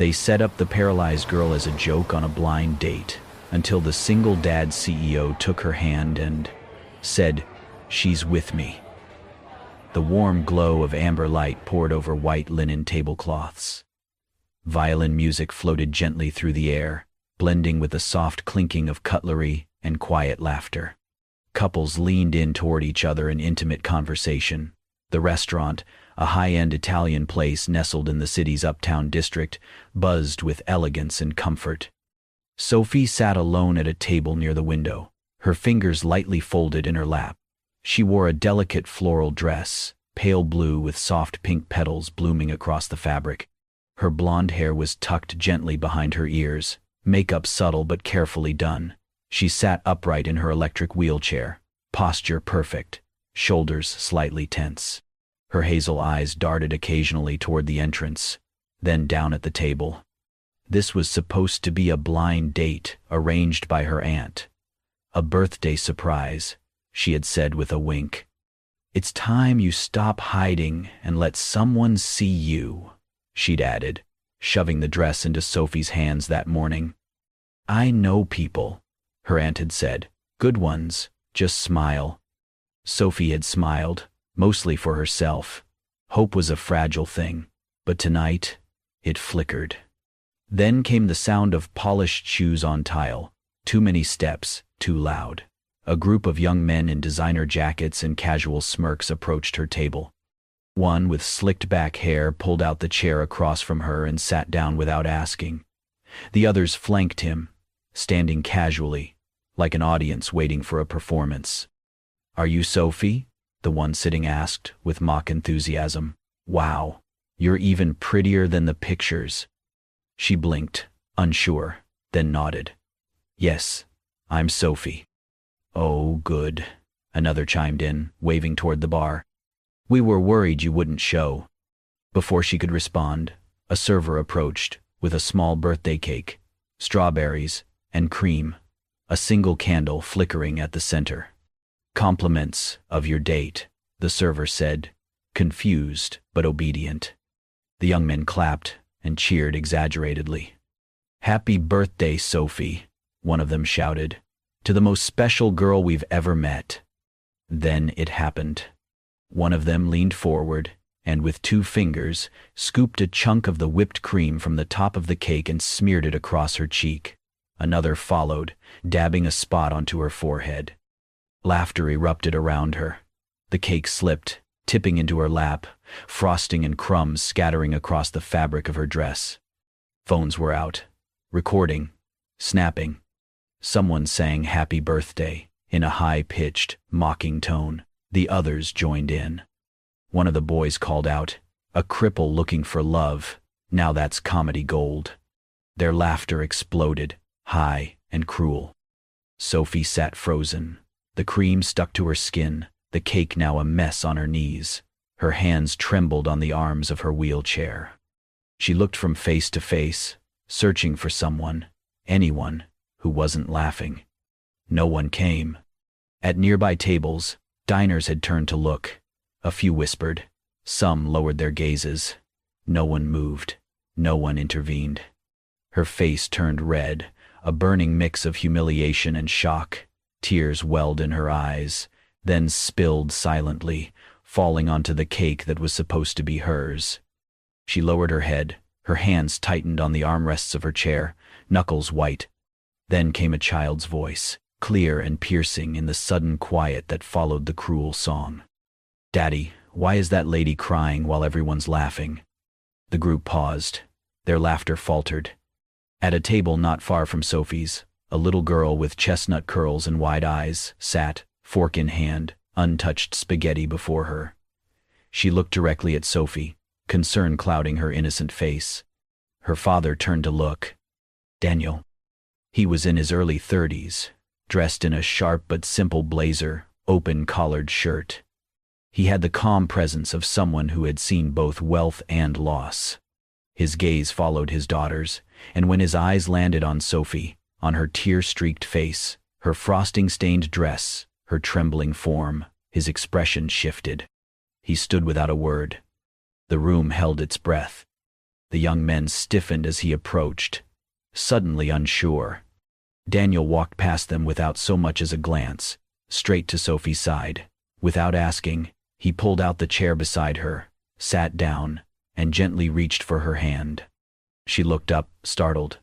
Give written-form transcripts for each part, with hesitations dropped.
They set up the paralyzed girl as a joke on a blind date until the single dad CEO took her hand and said, "She's with me." The warm glow of amber light poured over white linen tablecloths. Violin music floated gently through the air, blending with the soft clinking of cutlery and quiet laughter. Couples leaned in toward each other in intimate conversation. The restaurant, a high-end Italian place nestled in the city's uptown district, buzzed with elegance and comfort. Sophie sat alone at a table near the window, her fingers lightly folded in her lap. She wore a delicate floral dress, pale blue with soft pink petals blooming across the fabric. Her blonde hair was tucked gently behind her ears, makeup subtle but carefully done. She sat upright in her electric wheelchair, posture perfect, shoulders slightly tense. Her hazel eyes darted occasionally toward the entrance, then down at the table. This was supposed to be a blind date arranged by her aunt. A birthday surprise, she had said with a wink. "It's time you stop hiding and let someone see you," she'd added, shoving the dress into Sophie's hands that morning. "I know people," her aunt had said. "Good ones, just smile." Sophie had smiled, mostly for herself. Hope was a fragile thing, but tonight, it flickered. Then came the sound of polished shoes on tile. Too many steps, too loud. A group of young men in designer jackets and casual smirks approached her table. One with slicked back hair pulled out the chair across from her and sat down without asking. The others flanked him, standing casually, like an audience waiting for a performance. "Are you Sophie?" the one sitting asked, with mock enthusiasm. "Wow, you're even prettier than the pictures." She blinked, unsure, then nodded. "Yes, I'm Sophie." "Oh, good," another chimed in, waving toward the bar. "We were worried you wouldn't show." Before she could respond, a server approached with a small birthday cake, strawberries, and cream, a single candle flickering at the center. "Compliments of your date," the server said, confused but obedient. The young men clapped and cheered exaggeratedly. "Happy birthday, Sophie," one of them shouted, "to the most special girl we've ever met." Then it happened. One of them leaned forward and with 2 fingers scooped a chunk of the whipped cream from the top of the cake and smeared it across her cheek. Another followed, dabbing a spot onto her forehead. Laughter erupted around her. The cake slipped, tipping into her lap, frosting and crumbs scattering across the fabric of her dress. Phones were out, recording, snapping. Someone sang "Happy Birthday" in a high-pitched, mocking tone. The others joined in. One of the boys called out, "A cripple looking for love, now that's comedy gold." Their laughter exploded, high and cruel. Sophie sat frozen. The cream stuck to her skin, the cake now a mess on her knees. Her hands trembled on the arms of her wheelchair. She looked from face to face, searching for someone, anyone, who wasn't laughing. No one came. At nearby tables, diners had turned to look. A few whispered. Some lowered their gazes. No one moved. No one intervened. Her face turned red, a burning mix of humiliation and shock. Tears welled in her eyes, then spilled silently, falling onto the cake that was supposed to be hers. She lowered her head, her hands tightened on the armrests of her chair, knuckles white. Then came a child's voice, clear and piercing in the sudden quiet that followed the cruel song. "Daddy, why is that lady crying while everyone's laughing?" The group paused. Their laughter faltered. At a table not far from Sophie's, a little girl with chestnut curls and wide eyes sat, fork in hand, untouched spaghetti before her. She looked directly at Sophie, concern clouding her innocent face. Her father turned to look. Daniel. He was in his early 30s, dressed in a sharp but simple blazer, open-collared shirt. He had the calm presence of someone who had seen both wealth and loss. His gaze followed his daughter's, and when his eyes landed on Sophie, on her tear-streaked face, her frosting-stained dress, her trembling form, his expression shifted. He stood without a word. The room held its breath. The young men stiffened as he approached, suddenly unsure. Daniel walked past them without so much as a glance, straight to Sophie's side. Without asking, he pulled out the chair beside her, sat down, and gently reached for her hand. She looked up, startled.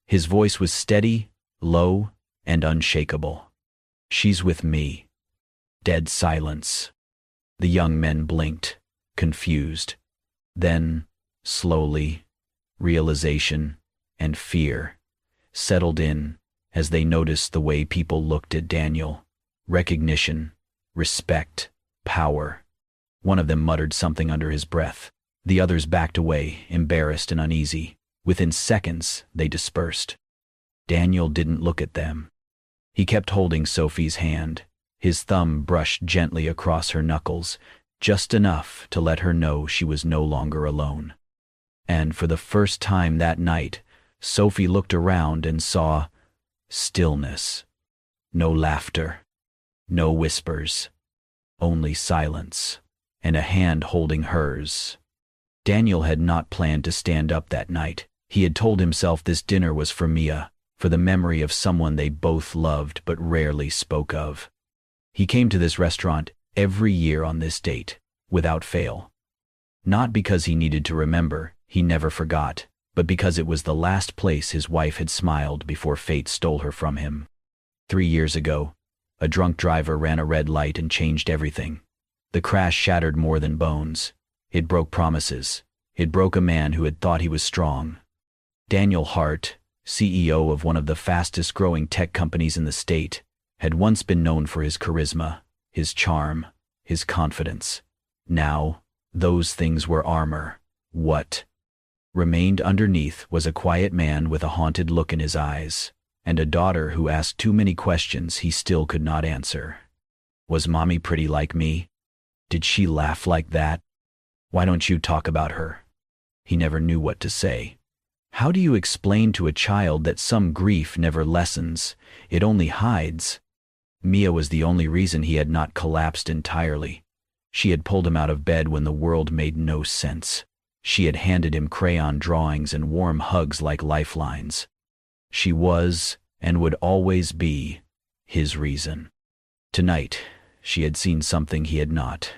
His voice was steady, low, and unshakable. "She's with me." Dead silence. The young men blinked, confused. Then, slowly, realization and fear settled in as they noticed the way people looked at Daniel. Recognition, respect, power. One of them muttered something under his breath. The others backed away, embarrassed and uneasy. Within seconds, they dispersed. Daniel didn't look at them. He kept holding Sophie's hand. His thumb brushed gently across her knuckles, just enough to let her know she was no longer alone. And for the first time that night, Sophie looked around and saw stillness. No laughter, no whispers, only silence, and a hand holding hers. Daniel had not planned to stand up that night. He had told himself this dinner was for Mia, for the memory of someone they both loved but rarely spoke of. He came to this restaurant every year on this date, without fail. Not because he needed to remember, he never forgot, but because it was the last place his wife had smiled before fate stole her from him. 3 years ago, a drunk driver ran a red light and changed everything. The crash shattered more than bones. It broke promises. It broke a man who had thought he was strong. Daniel Hart, CEO of one of the fastest-growing tech companies in the state, had once been known for his charisma, his charm, his confidence. Now, those things were armor. What remained underneath was a quiet man with a haunted look in his eyes, and a daughter who asked too many questions he still could not answer. Was Mommy pretty like me? Did she laugh like that? Why don't you talk about her? He never knew what to say. How do you explain to a child that some grief never lessens, it only hides? Mia was the only reason he had not collapsed entirely. She had pulled him out of bed when the world made no sense. She had handed him crayon drawings and warm hugs like lifelines. She was, and would always be, his reason. Tonight, she had seen something he had not.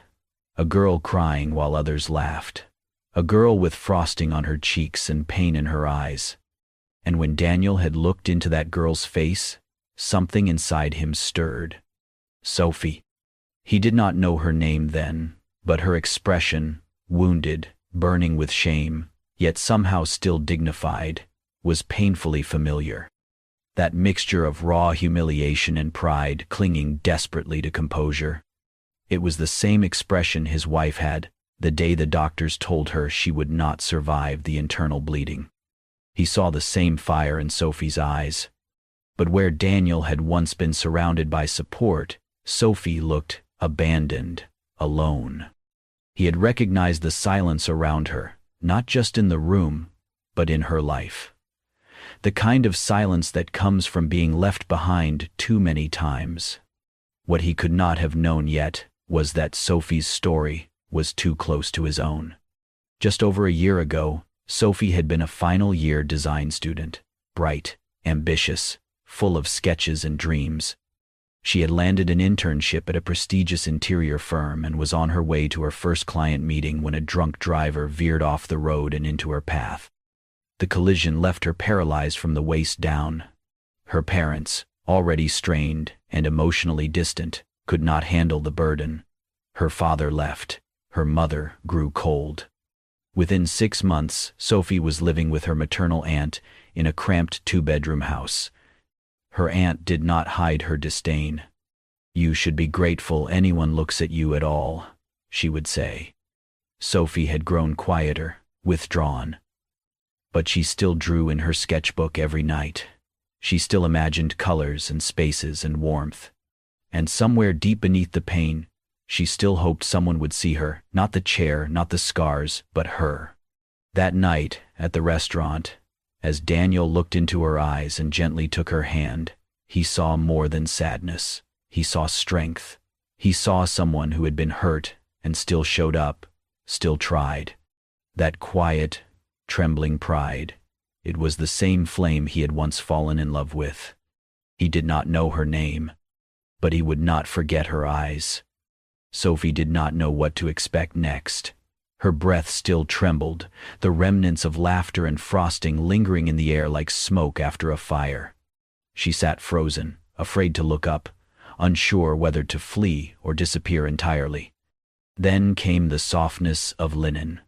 A girl crying while others laughed. A girl with frosting on her cheeks and pain in her eyes. And when Daniel had looked into that girl's face, something inside him stirred. Sophie. He did not know her name then, but her expression, wounded, burning with shame, yet somehow still dignified, was painfully familiar. That mixture of raw humiliation and pride clinging desperately to composure. It was the same expression his wife had the day the doctors told her she would not survive the internal bleeding. He saw the same fire in Sophie's eyes. But where Daniel had once been surrounded by support, Sophie looked abandoned, alone. He had recognized the silence around her, not just in the room, but in her life. The kind of silence that comes from being left behind too many times. What he could not have known yet was that Sophie's story was too close to his own. Just over a year ago, Sophie had been a final-year design student, bright, ambitious, full of sketches and dreams. She had landed an internship at a prestigious interior firm and was on her way to her first client meeting when a drunk driver veered off the road and into her path. The collision left her paralyzed from the waist down. Her parents, already strained and emotionally distant, could not handle the burden. Her father left. Her mother grew cold. Within 6 months, Sophie was living with her maternal aunt in a cramped 2-bedroom house. Her aunt did not hide her disdain. "You should be grateful anyone looks at you at all," she would say. Sophie had grown quieter, withdrawn. But she still drew in her sketchbook every night. She still imagined colors and spaces and warmth. And somewhere deep beneath the pain, she still hoped someone would see her, not the chair, not the scars, but her. That night, at the restaurant, as Daniel looked into her eyes and gently took her hand, he saw more than sadness. He saw strength. He saw someone who had been hurt and still showed up, still tried. That quiet, trembling pride. It was the same flame he had once fallen in love with. He did not know her name, but he would not forget her eyes. Sophie did not know what to expect next. Her breath still trembled, the remnants of laughter and frosting lingering in the air like smoke after a fire. She sat frozen, afraid to look up, unsure whether to flee or disappear entirely. Then came the softness of linen.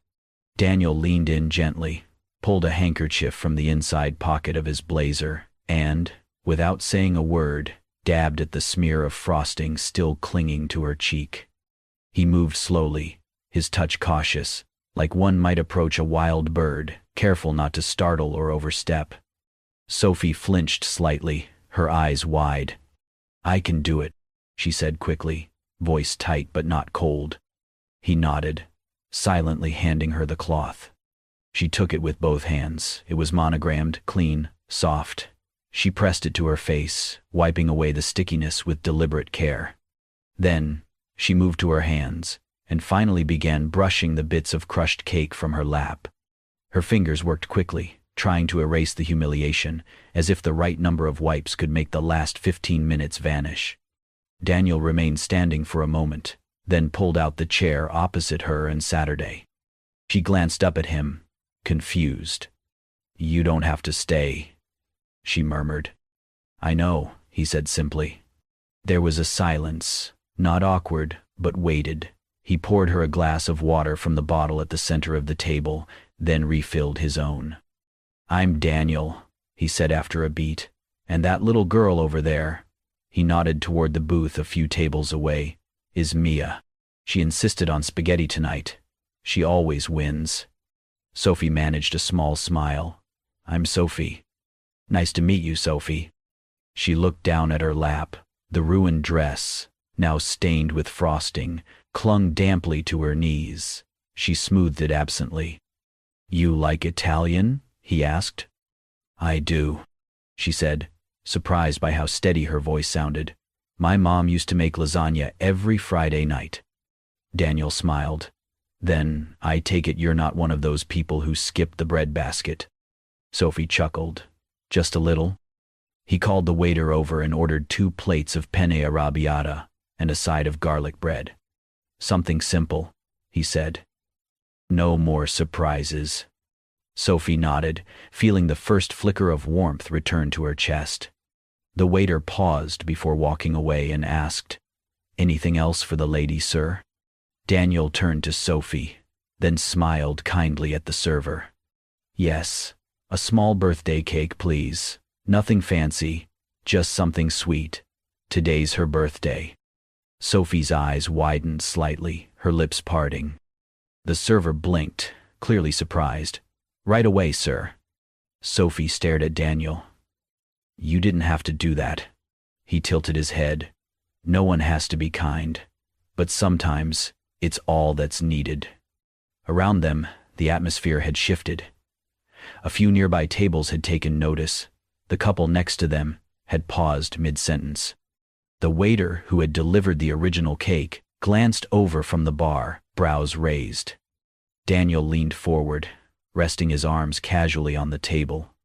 Daniel leaned in gently, pulled a handkerchief from the inside pocket of his blazer, and, without saying a word, dabbed at the smear of frosting still clinging to her cheek. He moved slowly, his touch cautious, like one might approach a wild bird, careful not to startle or overstep. Sophie flinched slightly, her eyes wide. "I can do it," she said quickly, voice tight but not cold. He nodded, silently handing her the cloth. She took it with both hands. It was monogrammed, clean, soft. She pressed it to her face, wiping away the stickiness with deliberate care. Then, she moved to her hands, and finally began brushing the bits of crushed cake from her lap. Her fingers worked quickly, trying to erase the humiliation, as if the right number of wipes could make the last 15 minutes vanish. Daniel remained standing for a moment, then pulled out the chair opposite her and Saturday. She glanced up at him, confused. "You don't have to stay," she murmured. "I know," he said simply. There was a silence, not awkward, but weighted. He poured her a glass of water from the bottle at the center of the table, then refilled his own. "I'm Daniel," he said after a beat, "and that little girl over there," he nodded toward the booth a few tables away, "is Mia. She insisted on spaghetti tonight. She always wins." Sophie managed a small smile. "I'm Sophie." "Nice to meet you, Sophie." She looked down at her lap. The ruined dress, now stained with frosting, clung damply to her knees. She smoothed it absently. "You like Italian?" he asked. "I do," she said, surprised by how steady her voice sounded. "My mom used to make lasagna every Friday night." Daniel smiled. "Then, I take it you're not one of those people who skip the breadbasket." Sophie chuckled. "Just a little." He called the waiter over and ordered 2 plates of penne arrabbiata and a side of garlic bread. "Something simple," he said. "No more surprises." Sophie nodded, feeling the first flicker of warmth return to her chest. The waiter paused before walking away and asked, "Anything else for the lady, sir?" Daniel turned to Sophie, then smiled kindly at the server. "Yes, a small birthday cake, please. Nothing fancy, just something sweet. Today's her birthday." Sophie's eyes widened slightly, her lips parting. The server blinked, clearly surprised. "Right away, sir." Sophie stared at Daniel. "You didn't have to do that." He tilted his head. "No one has to be kind, but sometimes it's all that's needed." Around them, the atmosphere had shifted. A few nearby tables had taken notice. The couple next to them had paused mid-sentence. The waiter who had delivered the original cake glanced over from the bar, brows raised. Daniel leaned forward, resting his arms casually on the table.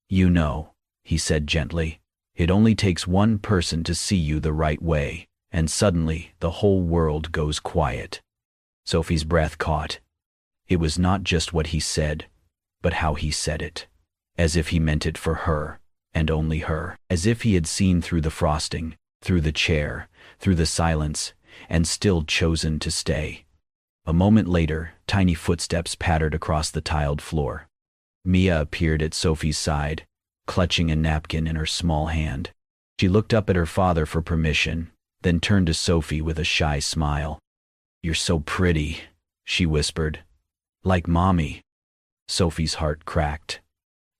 "You know," he said gently, "it only takes one person to see you the right way, and suddenly the whole world goes quiet." Sophie's breath caught. It was not just what he said, but how he said it, as if he meant it for her, and only her, as if he had seen through the frosting, through the chair, through the silence, and still chosen to stay. A moment later, tiny footsteps pattered across the tiled floor. Mia appeared at Sophie's side, clutching a napkin in her small hand. She looked up at her father for permission, then turned to Sophie with a shy smile. "You're so pretty," she whispered. "Like Mommy." Sophie's heart cracked.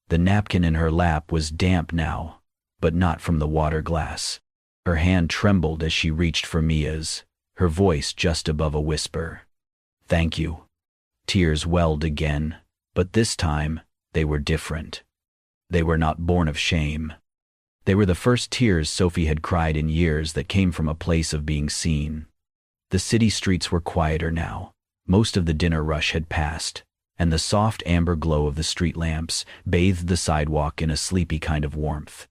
The napkin in her lap was damp now, but not from the water glass. Her hand trembled as she reached for Mia's, her voice just above a whisper. "Thank you." Tears welled again, but this time they were different. They were not born of shame. They were the first tears Sophie had cried in years that came from a place of being seen. The city streets were quieter now. Most of the dinner rush had passed, and the soft amber glow of the street lamps bathed the sidewalk in a sleepy kind of warmth.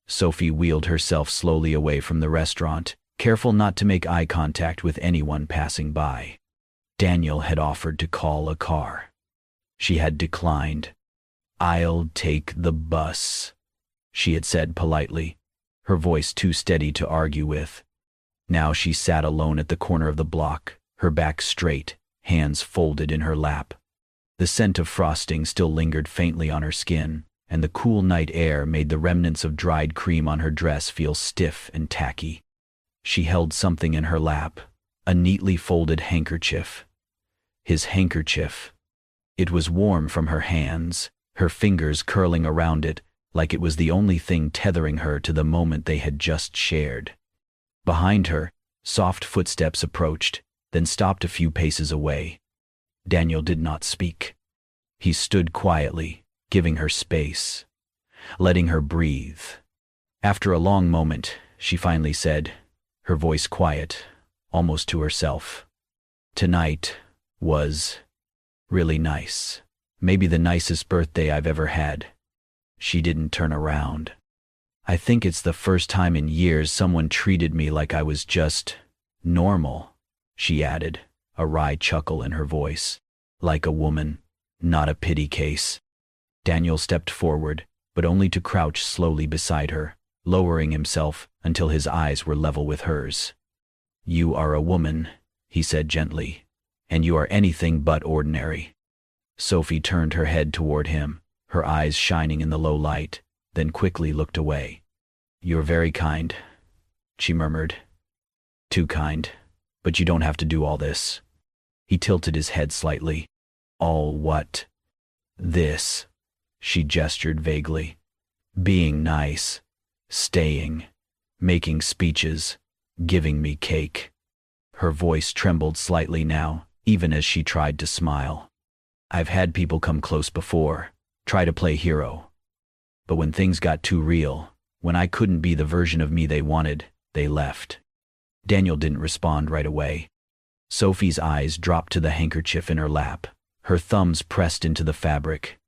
Sophie wheeled herself slowly away from the restaurant, careful not to make eye contact with anyone passing by. Daniel had offered to call a car. She had declined. "I'll take the bus," she had said politely, her voice too steady to argue with. Now she sat alone at the corner of the block, her back straight, hands folded in her lap. The scent of frosting still lingered faintly on her skin, and the cool night air made the remnants of dried cream on her dress feel stiff and tacky. She held something in her lap, a neatly folded handkerchief. His handkerchief. It was warm from her hands, her fingers curling around it like it was the only thing tethering her to the moment they had just shared. Behind her, soft footsteps approached, then stopped a few paces away. Daniel did not speak. He stood quietly, giving her space, letting her breathe. After a long moment, she finally said, her voice quiet, almost to herself, "Tonight was really nice. Maybe the nicest birthday I've ever had." She didn't turn around. "I think it's the first time in years someone treated me like I was just normal," she added, a wry chuckle in her voice. "Like a woman, not a pity case." Daniel stepped forward, but only to crouch slowly beside her, lowering himself until his eyes were level with hers. "You are a woman," he said gently, "and you are anything but ordinary." Sophie turned her head toward him, her eyes shining in the low light, then quickly looked away. "You're very kind," she murmured. "Too kind, but you don't have to do all this." He tilted his head slightly. "All what?" "This," she gestured vaguely. "Being nice, staying, making speeches, giving me cake." Her voice trembled slightly now, even as she tried to smile. "I've had people come close before, try to play hero. But when things got too real, when I couldn't be the version of me they wanted, they left." Daniel didn't respond right away. Sophie's eyes dropped to the handkerchief in her lap, her thumbs pressed into the fabric.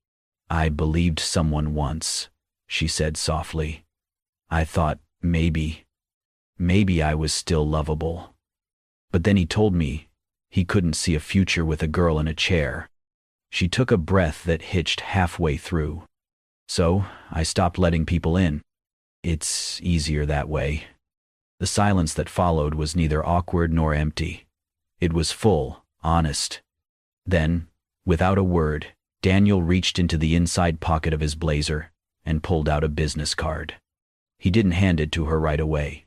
"I believed someone once," she said softly. "I thought maybe I was still lovable. But then he told me he couldn't see a future with a girl in a chair." She took a breath that hitched halfway through. "So I stopped letting people in. It's easier that way." The silence that followed was neither awkward nor empty. It was full, honest. Then, without a word, Daniel reached into the inside pocket of his blazer and pulled out a business card. He didn't hand it to her right away.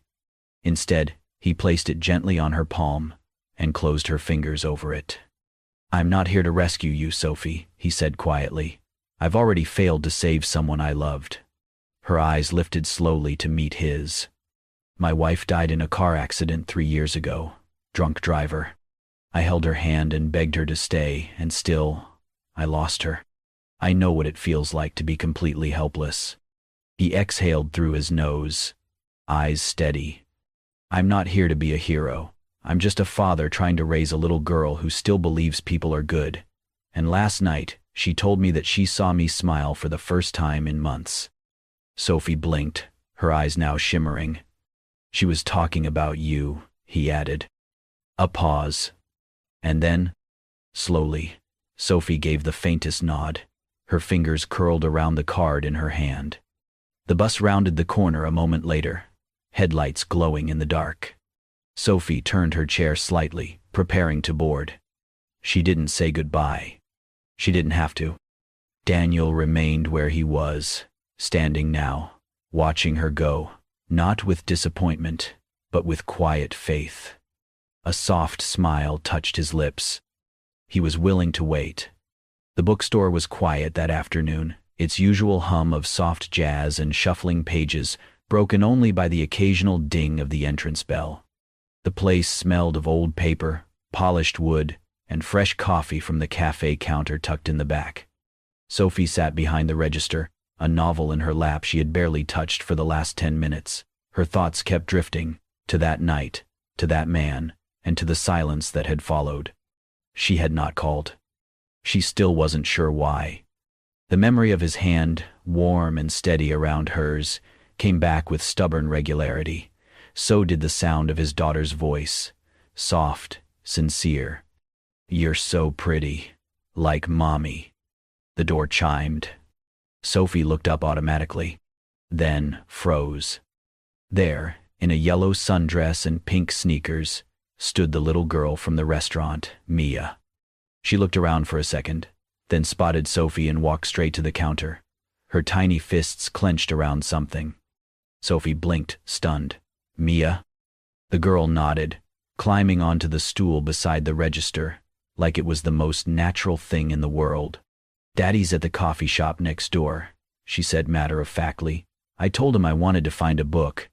Instead, he placed it gently on her palm and closed her fingers over it. "I'm not here to rescue you, Sophie," he said quietly. "I've already failed to save someone I loved." Her eyes lifted slowly to meet his. "My wife died in a car accident 3 years ago. Drunk driver. I held her hand and begged her to stay, and still, I lost her. I know what it feels like to be completely helpless." He exhaled through his nose, eyes steady. "I'm not here to be a hero. I'm just a father trying to raise a little girl who still believes people are good. And last night, she told me that she saw me smile for the first time in months." Sophie blinked, her eyes now shimmering. "She was talking about you," he added. A pause. And then, slowly, Sophie gave the faintest nod, her fingers curled around the card in her hand. The bus rounded the corner a moment later, headlights glowing in the dark. Sophie turned her chair slightly, preparing to board. She didn't say goodbye. She didn't have to. Daniel remained where he was, standing now, watching her go, not with disappointment, but with quiet faith. A soft smile touched his lips. He was willing to wait. The bookstore was quiet that afternoon, its usual hum of soft jazz and shuffling pages broken only by the occasional ding of the entrance bell. The place smelled of old paper, polished wood, and fresh coffee from the cafe counter tucked in the back. Sophie sat behind the register, a novel in her lap she had barely touched for the last 10 minutes. Her thoughts kept drifting, to that night, to that man, and to the silence that had followed. She had not called. She still wasn't sure why. The memory of his hand, warm and steady around hers, came back with stubborn regularity. So did the sound of his daughter's voice, soft, sincere. "You're so pretty. Like Mommy." The door chimed. Sophie looked up automatically, then froze. There, in a yellow sundress and pink sneakers, stood the little girl from the restaurant, Mia. She looked around for a second, then spotted Sophie and walked straight to the counter, her tiny fists clenched around something. Sophie blinked, stunned. "Mia?" The girl nodded, climbing onto the stool beside the register, like it was the most natural thing in the world. "Daddy's at the coffee shop next door," she said matter-of-factly. "I told him I wanted to find a book."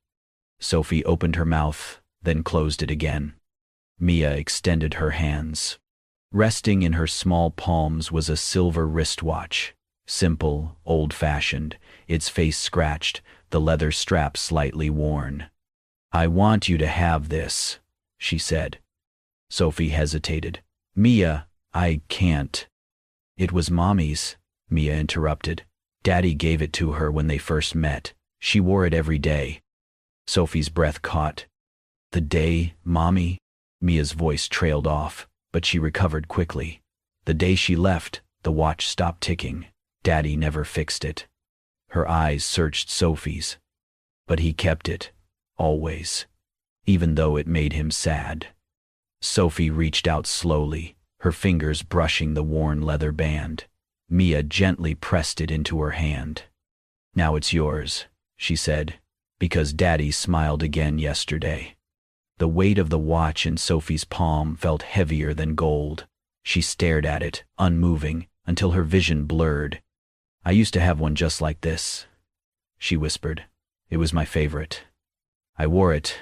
Sophie opened her mouth, then closed it again. Mia extended her hands. Resting in her small palms was a silver wristwatch, simple, old-fashioned, its face scratched, the leather strap slightly worn. "I want you to have this," she said. Sophie hesitated. "Mia, I can't." "It was Mommy's," Mia interrupted. "Daddy gave it to her when they first met. She wore it every day." Sophie's breath caught. "The day, Mommy?" Mia's voice trailed off, but she recovered quickly. "The day she left, the watch stopped ticking. Daddy never fixed it." Her eyes searched Sophie's. "But he kept it, always, even though it made him sad." Sophie reached out slowly, her fingers brushing the worn leather band. Mia gently pressed it into her hand. "Now it's yours," she said, "because Daddy smiled again yesterday." The weight of the watch in Sophie's palm felt heavier than gold. She stared at it, unmoving, until her vision blurred. "I used to have one just like this," she whispered. "It was my favorite. I wore it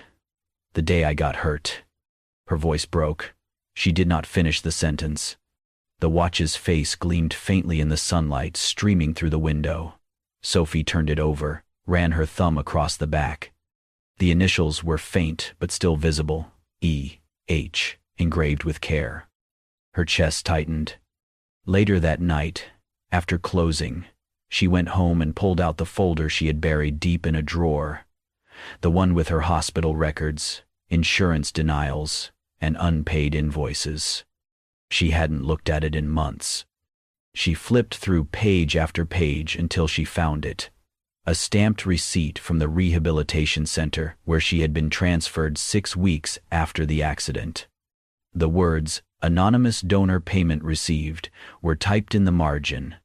the day I got hurt." Her voice broke. She did not finish the sentence. The watch's face gleamed faintly in the sunlight streaming through the window. Sophie turned it over, ran her thumb across the back. The initials were faint but still visible, E.H., engraved with care. Her chest tightened. Later that night, after closing, she went home and pulled out the folder she had buried deep in a drawer, the one with her hospital records, insurance denials, and unpaid invoices. She hadn't looked at it in months. She flipped through page after page until she found it. A stamped receipt from the rehabilitation center where she had been transferred 6 weeks after the accident. The words, "Anonymous donor payment received," were typed in the margin.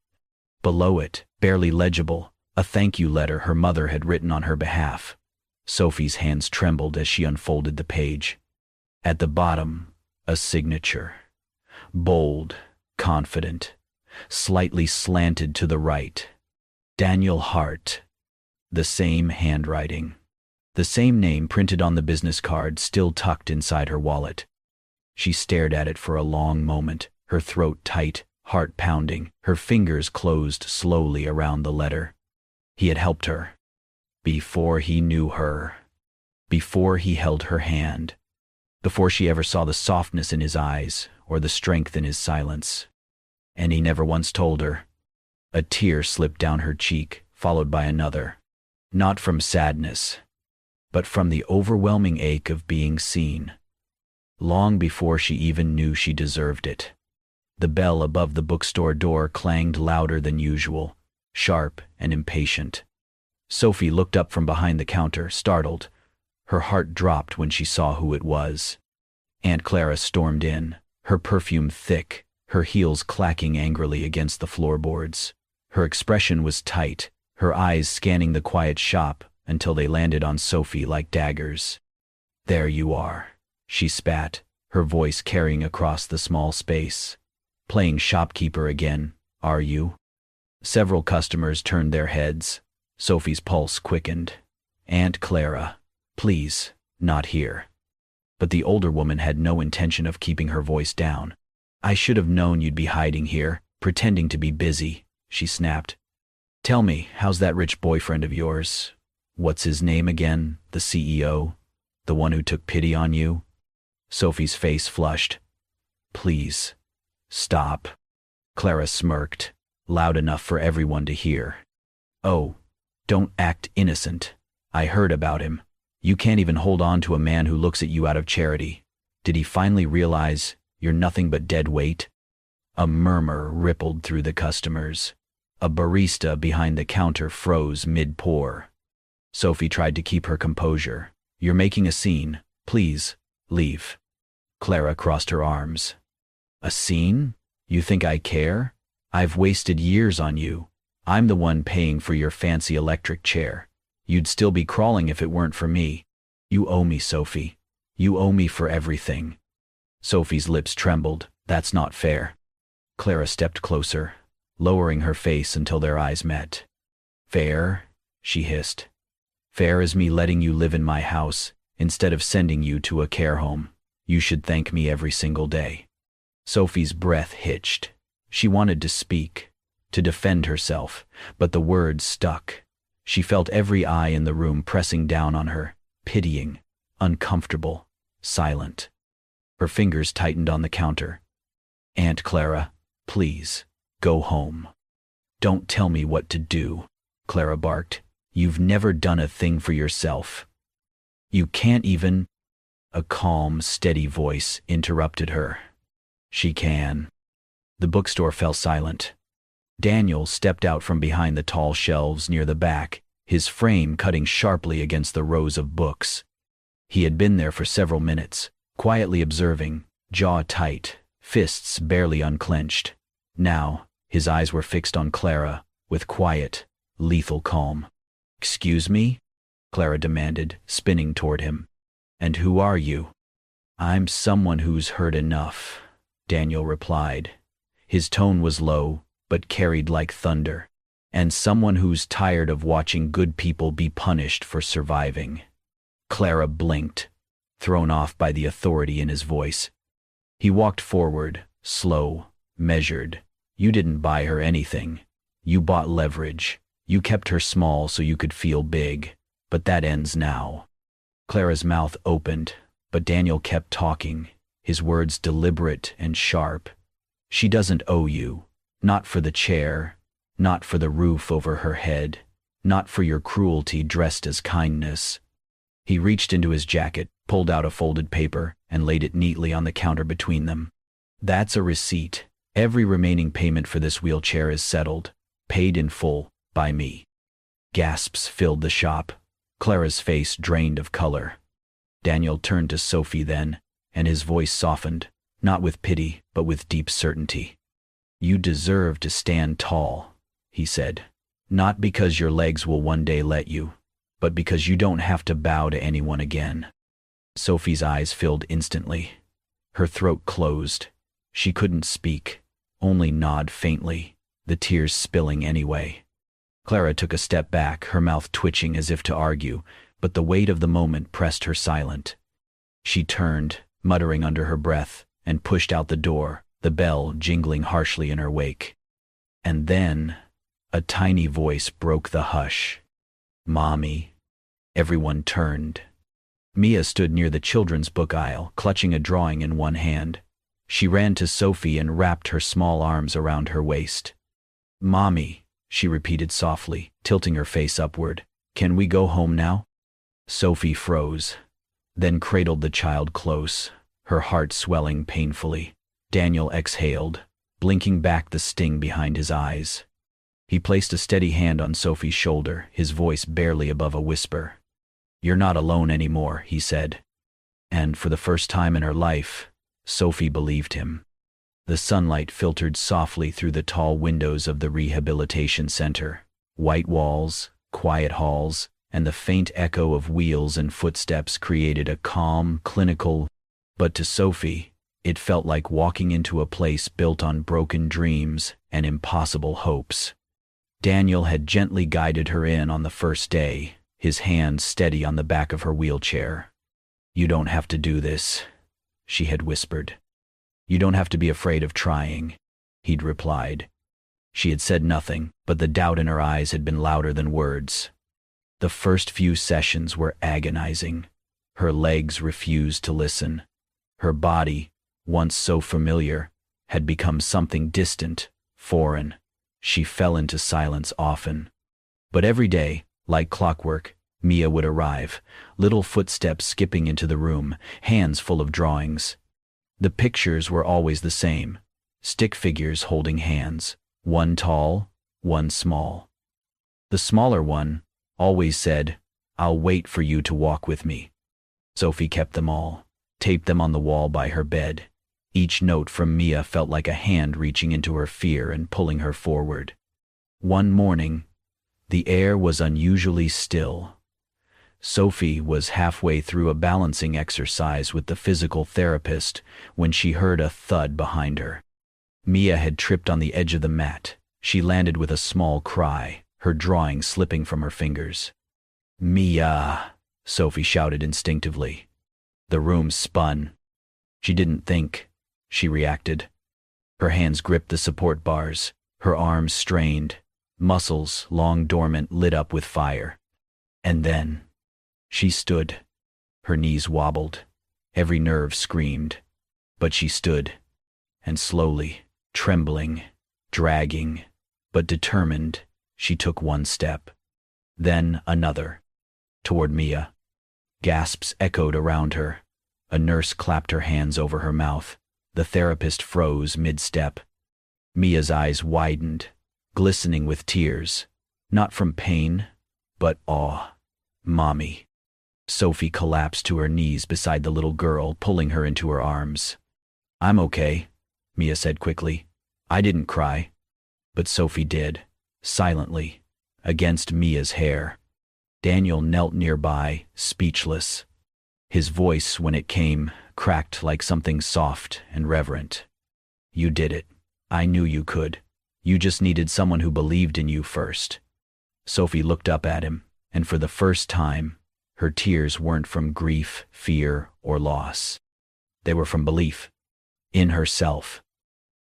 Below it, barely legible, a thank you letter her mother had written on her behalf. Sophie's hands trembled as she unfolded the page. At the bottom, a signature. Bold, confident, slightly slanted to the right. Daniel Hart. The same handwriting. The same name printed on the business card still tucked inside her wallet. She stared at it for a long moment, her throat tight, heart pounding, her fingers closed slowly around the letter. He had helped her. Before he knew her. Before he held her hand. Before she ever saw the softness in his eyes or the strength in his silence. And he never once told her. A tear slipped down her cheek, followed by another. Not from sadness, but from the overwhelming ache of being seen. Long before she even knew she deserved it. The bell above the bookstore door clanged louder than usual, sharp and impatient. Sophie looked up from behind the counter, startled. Her heart dropped when she saw who it was. Aunt Clara stormed in, her perfume thick, her heels clacking angrily against the floorboards. Her expression was tight, her eyes scanning the quiet shop until they landed on Sophie like daggers. "There you are," she spat, her voice carrying across the small space. "Playing shopkeeper again, are you?" Several customers turned their heads. Sophie's pulse quickened. "Aunt Clara, please, not here." But the older woman had no intention of keeping her voice down. "I should have known you'd be hiding here, pretending to be busy," she snapped. "Tell me, how's that rich boyfriend of yours? What's his name again? The CEO? The one who took pity on you?" Sophie's face flushed. "Please, stop." Clara smirked, loud enough for everyone to hear. Oh, don't act innocent. I heard about him. You can't even hold on to a man who looks at you out of charity. Did he finally realize you're nothing but dead weight? A murmur rippled through the customers. A barista behind the counter froze mid-pour. Sophie tried to keep her composure. You're making a scene. Please, leave. Clara crossed her arms. A scene? You think I care? I've wasted years on you. I'm the one paying for your fancy electric chair. You'd still be crawling if it weren't for me. You owe me, Sophie. You owe me for everything. Sophie's lips trembled. That's not fair. Clara stepped closer, lowering her face until their eyes met. Fair? She hissed. Fair is me letting you live in my house instead of sending you to a care home. You should thank me every single day. Sophie's breath hitched. She wanted to speak, to defend herself, but the words stuck. She felt every eye in the room pressing down on her, pitying, uncomfortable, silent. Her fingers tightened on the counter. Aunt Clara, please, go home. Don't tell me what to do, Clara barked. You've never done a thing for yourself. You can't even... A calm, steady voice interrupted her. She can. The bookstore fell silent. Daniel stepped out from behind the tall shelves near the back, his frame cutting sharply against the rows of books. He had been there for several minutes, quietly observing, jaw tight, fists barely unclenched. Now, his eyes were fixed on Clara, with quiet, lethal calm. Excuse me? Clara demanded, spinning toward him. And who are you? I'm someone who's heard enough, Daniel replied. His tone was low, but carried like thunder. And someone who's tired of watching good people be punished for surviving. Clara blinked, thrown off by the authority in his voice. He walked forward, slow, measured. You didn't buy her anything. You bought leverage. You kept her small so you could feel big. But that ends now. Clara's mouth opened, but Daniel kept talking, his words deliberate and sharp. She doesn't owe you. Not for the chair. Not for the roof over her head. Not for your cruelty dressed as kindness. He reached into his jacket, pulled out a folded paper, and laid it neatly on the counter between them. That's a receipt. Every remaining payment for this wheelchair is settled, paid in full, by me. Gasps filled the shop. Clara's face drained of color. Daniel turned to Sophie then, and his voice softened, not with pity, but with deep certainty. You deserve to stand tall, he said. Not because your legs will one day let you, but because you don't have to bow to anyone again. Sophie's eyes filled instantly. Her throat closed. She couldn't speak, only nod faintly, the tears spilling anyway. Clara took a step back, her mouth twitching as if to argue, but the weight of the moment pressed her silent. She turned, muttering under her breath, and pushed out the door, the bell jingling harshly in her wake. And then, a tiny voice broke the hush. Mommy. Everyone turned. Mia stood near the children's book aisle, clutching a drawing in one hand. She ran to Sophie and wrapped her small arms around her waist. Mommy, she repeated softly, tilting her face upward. Can we go home now? Sophie froze, then cradled the child close, her heart swelling painfully. Daniel exhaled, blinking back the sting behind his eyes. He placed a steady hand on Sophie's shoulder, his voice barely above a whisper. You're not alone anymore, he said. And for the first time in her life, Sophie believed him. The sunlight filtered softly through the tall windows of the rehabilitation center. White walls, quiet halls, and the faint echo of wheels and footsteps created a calm, clinical, but to Sophie, it felt like walking into a place built on broken dreams and impossible hopes. Daniel had gently guided her in on the first day, his hand steady on the back of her wheelchair. You don't have to do this, she had whispered. You don't have to be afraid of trying, he'd replied. She had said nothing, but the doubt in her eyes had been louder than words. The first few sessions were agonizing. Her legs refused to listen. Her body, once so familiar, had become something distant, foreign. She fell into silence often. But every day, like clockwork, Mia would arrive, little footsteps skipping into the room, hands full of drawings. The pictures were always the same, stick figures holding hands, one tall, one small. The smaller one always said, "I'll wait for you to walk with me." Sophie kept them all, taped them on the wall by her bed. Each note from Mia felt like a hand reaching into her fear and pulling her forward. One morning, the air was unusually still. Sophie was halfway through a balancing exercise with the physical therapist when she heard a thud behind her. Mia had tripped on the edge of the mat. She landed with a small cry, her drawing slipping from her fingers. "Mia!" Sophie shouted instinctively. The room spun. She didn't think. She reacted. Her hands gripped the support bars, her arms strained, muscles, long dormant, lit up with fire. And then she stood. Her knees wobbled. Every nerve screamed. But she stood. And slowly, trembling, dragging, but determined, she took one step. Then another. Toward Mia. Gasps echoed around her. A nurse clapped her hands over her mouth. The therapist froze mid-step. Mia's eyes widened, glistening with tears. Not from pain, but awe. "Mommy." Sophie collapsed to her knees beside the little girl, pulling her into her arms. "I'm okay," Mia said quickly. "I didn't cry." But Sophie did, silently, against Mia's hair. Daniel knelt nearby, speechless. His voice, when it came, cracked like something soft and reverent. "You did it. I knew you could. You just needed someone who believed in you first." Sophie looked up at him, and for the first time, her tears weren't from grief, fear, or loss. They were from belief. In herself.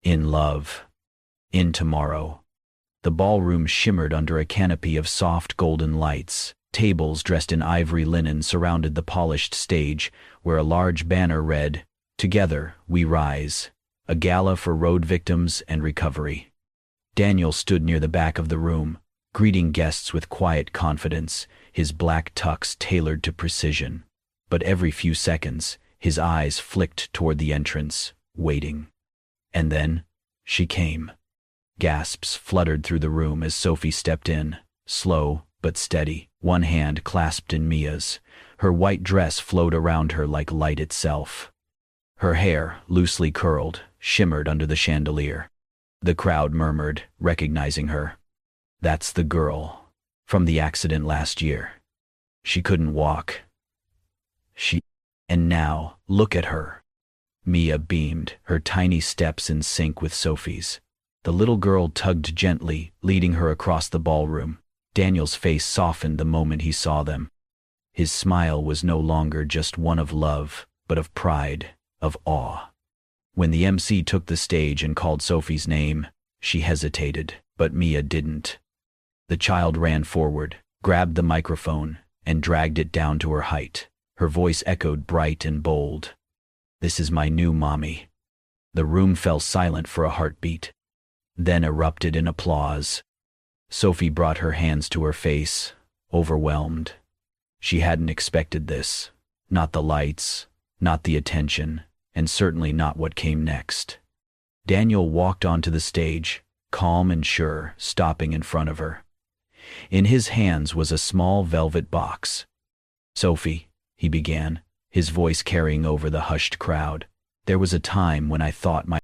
In love. In tomorrow. The ballroom shimmered under a canopy of soft golden lights. Tables dressed in ivory linen surrounded the polished stage, where a large banner read, "Together we rise, a gala for road victims and recovery." Daniel stood near the back of the room, greeting guests with quiet confidence, his black tux tailored to precision. But every few seconds, his eyes flicked toward the entrance, waiting. And then, she came. Gasps fluttered through the room as Sophie stepped in, slow but steady, one hand clasped in Mia's. Her white dress flowed around her like light itself. Her hair, loosely curled, shimmered under the chandelier. The crowd murmured, recognizing her. "That's the girl from the accident last year. She couldn't walk. And now, look at her." Mia beamed, her tiny steps in sync with Sophie's. The little girl tugged gently, leading her across the ballroom. Daniel's face softened the moment he saw them. His smile was no longer just one of love, but of pride, of awe. When the MC took the stage and called Sophie's name, she hesitated, but Mia didn't. The child ran forward, grabbed the microphone, and dragged it down to her height. Her voice echoed bright and bold. "This is my new mommy." The room fell silent for a heartbeat, then erupted in applause. Sophie brought her hands to her face, overwhelmed. She hadn't expected this. Not the lights, not the attention, and certainly not what came next. Daniel walked onto the stage, calm and sure, stopping in front of her. In his hands was a small velvet box. "Sophie," he began, his voice carrying over the hushed crowd, "there was a time when I thought my